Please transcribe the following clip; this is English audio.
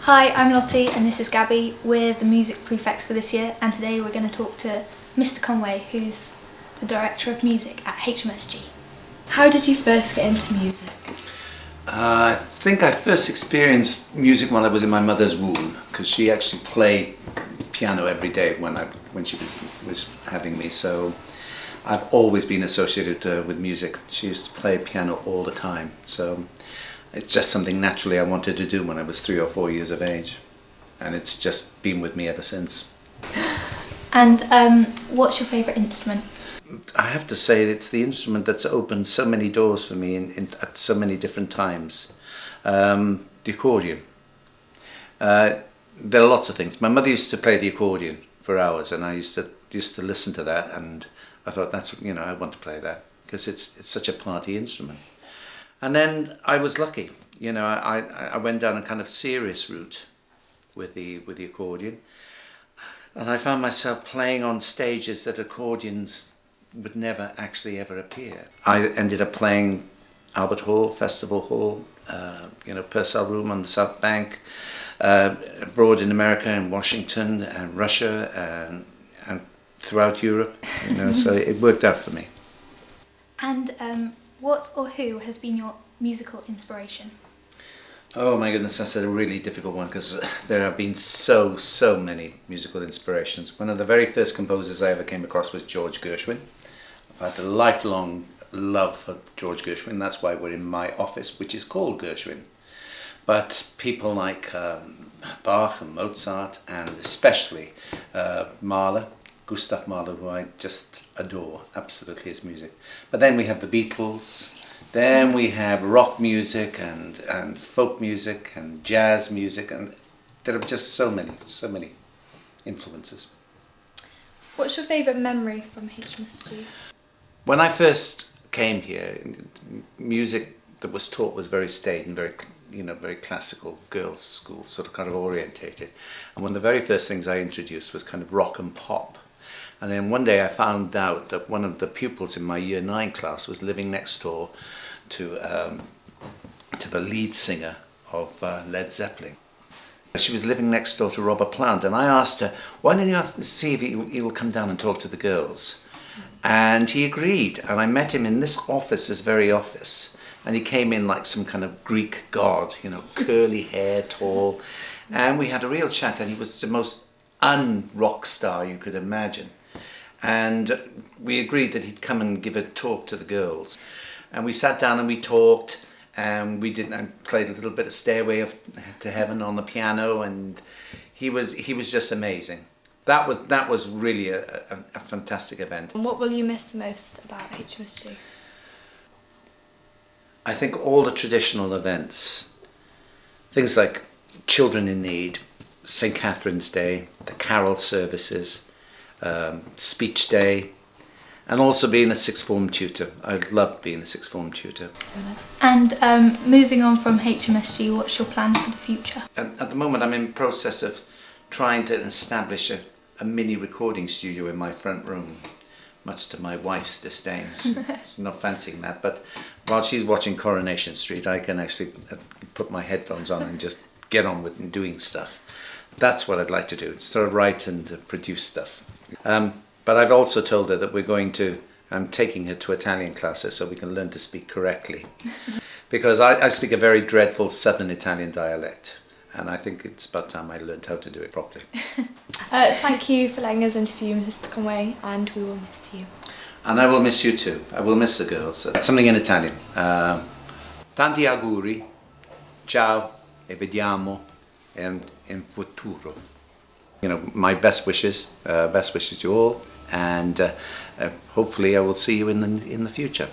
Hi, I'm Lottie and this is Gabby. We're the music prefects for this year, and today we're going to talk to Mr. Conway, who's the Director of Music at HMSG. How did you first get into music? I think I first experienced music while I was in my mother's womb, because she actually played piano every day when she was having me. So I've always been associated with music. She used to play piano all the time. So it's just something naturally I wanted to do when I was 3 or 4 years of age, and it's just been with me ever since. And what's your favourite instrument? I have to say it's the instrument that's opened so many doors for me at so many different times. The accordion. There are lots of things. My mother used to play the accordion for hours, and I used to listen to that, and I thought, I want to play that because it's such a party instrument. And then I was lucky. I went down a kind of serious route with the accordion, and I found myself playing on stages that accordions would never actually ever appear. I ended up playing Albert Hall, Festival Hall, Purcell Room on the South Bank, abroad in America and Washington and Russia and throughout Europe. So it worked out for me. And what or who has been your musical inspiration? Oh my goodness, that's a really difficult one because there have been so many musical inspirations. One of the very first composers I ever came across was George Gershwin. I've had a lifelong love for George Gershwin. That's why we're in my office, which is called Gershwin. But people like Bach and Mozart, and especially Mahler, Gustav Mahler, who I just adore absolutely his music. But then we have the Beatles. Then we have rock music and folk music and jazz music, and there are just so many influences. What's your favourite memory from HMSG? When I first came here, music that was taught was very staid and very classical, girls' school, sort of kind of orientated. And one of the very first things I introduced was kind of rock and pop. And then one day I found out that one of the pupils in my Year 9 class was living next door to the lead singer of Led Zeppelin. She was living next door to Robert Plant, and I asked her, why don't you see if he will come down and talk to the girls? And he agreed, and I met him in this office, this very office, and he came in like some kind of Greek god, curly hair, tall, and we had a real chat, and he was the most un-rock star you could imagine. And we agreed that he'd come and give a talk to the girls. And we sat down and we talked, and I played a little bit of Stairway to Heaven on the piano, and he was just amazing. That was really a fantastic event. And what will you miss most about HMSG? I think all the traditional events, things like Children in Need, St. Catherine's Day, the carol services, Speech Day, and also being a sixth form tutor. I loved being a sixth form tutor. And moving on from HMSG, what's your plan for the future? At the moment I'm in the process of trying to establish a mini recording studio in my front room, much to my wife's disdain. She's not fancying that, but while she's watching Coronation Street, I can actually put my headphones on and just get on with doing stuff. That's what I'd like to do, sort of write and produce stuff. But I've also told her that I'm taking her to Italian classes so we can learn to speak correctly. Because I speak a very dreadful Southern Italian dialect, and I think it's about time I learned how to do it properly. Thank you for letting us interview Mr. Conway, and we will miss you. And I will miss you too. I will miss the girls. Something in Italian. Tanti auguri, ciao, e vediamo in futuro. My best wishes to you all, and hopefully I will see you in the future.